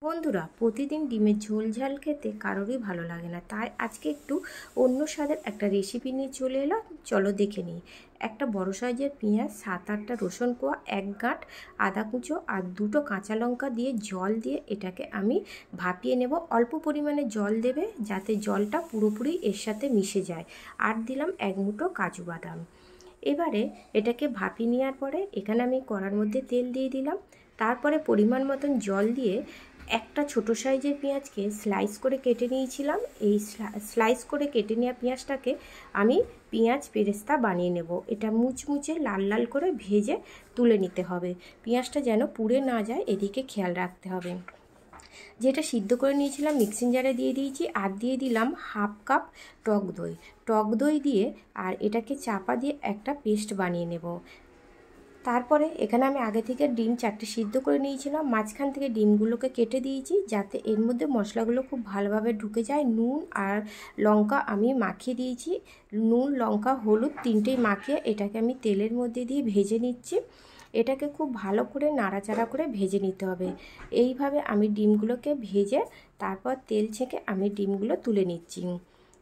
বন্ধুরা, প্রতিদিন ডিমের ঝোল ঝাল খেতে কারোরই ভালো লাগে না, তাই আজকে একটু অন্য স্বাদের একটা রেসিপি নিয়ে চলে এলাম। চলো দেখে নিই। একটা বড় সাইজের পেঁয়াজ, 7-8টা রসুন কোয়া, 1 গাঁট আদা কুচো আর 2টো কাঁচা লঙ্কা দিয়ে জল দিয়ে এটাকে আমি ভাপিয়ে নেব। অল্প পরিমাণে জল দেবে যাতে জলটা পুরোপুরি এর সাথে মিশে যায়। আর দিলাম 1 মুঠো কাজু বাদাম। এবারে এটাকে ভাপিয়ে নেওয়ার পরে এখানে আমি কড়ার মধ্যে তেল দিয়ে দিলাম। তারপরে পরিমাণ মতন জল দিয়ে একটা ছোট সাইজের পেঁয়াজকে স্লাইস করে কেটে নিয়েছিলাম। এই স্লাইস করে কেটে নেওয়া পেঁয়াজটাকে আমি পেঁয়াজ বেরেস্তা বানিয়ে নেব। এটা মুচমুচে লাল লাল করে ভেজে তুলে নিতে হবে। পেঁয়াজটা যেন পুড়ে না যায় এদিকে খেয়াল রাখতে হবে। যেটা সিদ্ধ করে নিয়েছিলাম মিক্সিং জারে দিয়ে দিয়েছি, আর দিয়ে দিলাম 1/2 কাপ টক দই দিয়ে আর এটাকে চাপা দিয়ে একটা পেস্ট বানিয়ে নেব। তারপরে এখানে আমি আগে থেকে ডিম 4টে সিদ্ধ করে নিয়েছিলাম, মাঝখান থেকে ডিমগুলোকে কেটে দিয়েছি যাতে এর মধ্যে মশলাগুলো খুব ভালোভাবে ঢুকে যায়। নুন আর লঙ্কা আমি মাখিয়ে দিয়েছি, নুন লঙ্কা হলুদ 3টেই মাখিয়ে এটাকে আমি তেলের মধ্যে দিয়ে ভেজে নিচ্ছি। এটাকে খুব ভালো করে নাড়াচাড়া করে ভেজে নিতে হবে। এইভাবে আমি ডিমগুলোকে ভেজে তারপর তেল ছেঁকে আমি ডিমগুলো তুলে নিচ্ছি।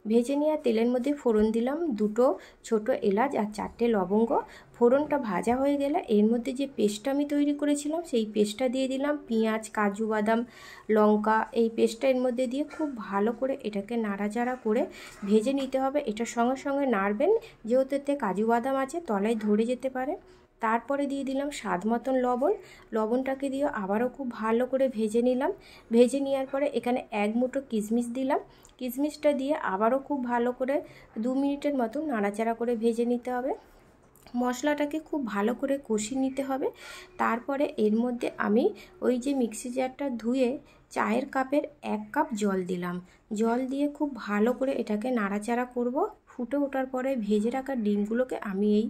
ভেজে নেওয়া তেলের মধ্যে ফোড়ন দিলাম 2টো ছোট এলাচ আর 4টে লবঙ্গ। ফোড়নটা ভাজা হয়ে গেলে এর মধ্যে যে পেস্টটা আমি তৈরি করেছিলাম সেই পেস্টটা দিয়ে দিলাম। পেঁয়াজ, কাজু বাদাম, লঙ্কা এই পেস্টটা এর মধ্যে দিয়ে খুব ভালো করে এটাকে নাড়াচাড়া করে ভেজে নিতে হবে। এটার সঙ্গে সঙ্গে নাড়বেন, যেহেতু এতে কাজু বাদাম আছে তলায় ধরে যেতে পারে। তারপরে দিয়ে দিলাম স্বাদ মতন লবণটাকে দিয়ে আবারও খুব ভালো করে ভেজে নিলাম। ভেজে নেওয়ার পরে এখানে 1 মুঠো কিশমিশ দিলাম। কিশমিশটা দিয়ে আবারও খুব ভালো করে 2 মিনিটের মতো নাড়াচাড়া করে ভেজে নিতে হবে। মশলাটাকে খুব ভালো করে কষিয়ে নিতে হবে। তারপরে এর মধ্যে আমি ওই যে মিক্সি জারটা ধুয়ে চায়ের কাপের 1 কাপ জল দিলাম। জল দিয়ে খুব ভালো করে এটাকে নাড়াচাড়া করব। ফুটে ওঠার পরে ভেজে রাখা ডিমগুলোকে আমি এই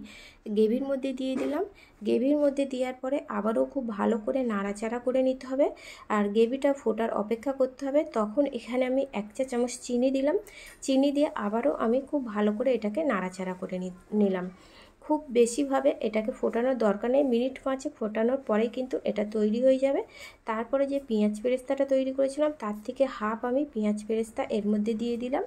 গ্রেভির মধ্যে দিয়ে দিলাম। গ্রেভির মধ্যে দেওয়ার পরে আবারও খুব ভালো করে নাড়াচাড়া করে নিতে হবে আর গ্রেভিটা ফোটার অপেক্ষা করতে হবে। তখন এখানে আমি 1 চা চামচ চিনি দিলাম। চিনি দিয়ে আবারও আমি খুব ভালো করে এটাকে নাড়াচাড়া করে নিলাম। খুব বেশিভাবে এটাকে ফোটানোর দরকার নেই, মিনিট 5 ফোটানোর পরেই কিন্তু এটা তৈরি হয়ে যাবে। তারপরে যে পেঁয়াজ বেরেস্তাটা তৈরি করেছিলাম তার থেকে হাফ আমি পেঁয়াজ বেরেস্তা এর মধ্যে দিয়ে দিলাম।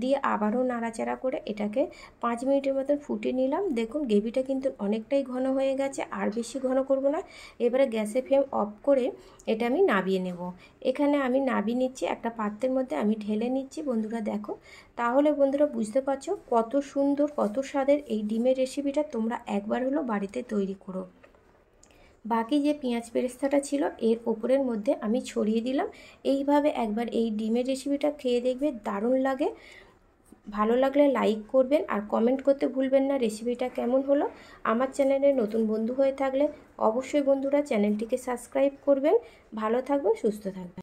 দিয়ে আবারও নাড়াচাড়া করে এটাকে 5 মিনিটের মতন ফুটিয়ে নিলাম। দেখুন গ্রেভিটা কিন্তু অনেকটাই ঘন হয়ে গেছে, আর বেশি ঘন করব না। এবারে গ্যাসের ফ্লেম অফ করে এটা আমি নাবিয়ে নেব। এখানে আমি নাবিয়ে নিচ্ছি, একটা পাত্রের মধ্যে আমি ঢেলে নিচ্ছি। বন্ধুরা দেখো, তাহলে বন্ধুরা বুঝতে পারছো কত সুন্দর কত স্বাদের এই ডিমের রেসিপিটা তোমরা একবার হলো বাড়িতে তৈরি করো। বাকি যে পেঁয়াজ বেরেস্তাটা ছিল এর ওপরের মধ্যে আমি ছড়িয়ে দিলাম। এইভাবে একবার এই ডিমের রেসিপিটা খেয়ে দেখবে, দারুণ লাগে। ভালো লাগলে লাইক করবেন আর কমেন্ট করতে ভুলবেন না রেসিপিটা কেমন হলো। আমার চ্যানেলে নতুন বন্ধু হয়ে থাকলে অবশ্যই বন্ধুরা চ্যানেলটিকে সাবস্ক্রাইব করবেন। ভালো থাকবেন, সুস্থ থাকবেন।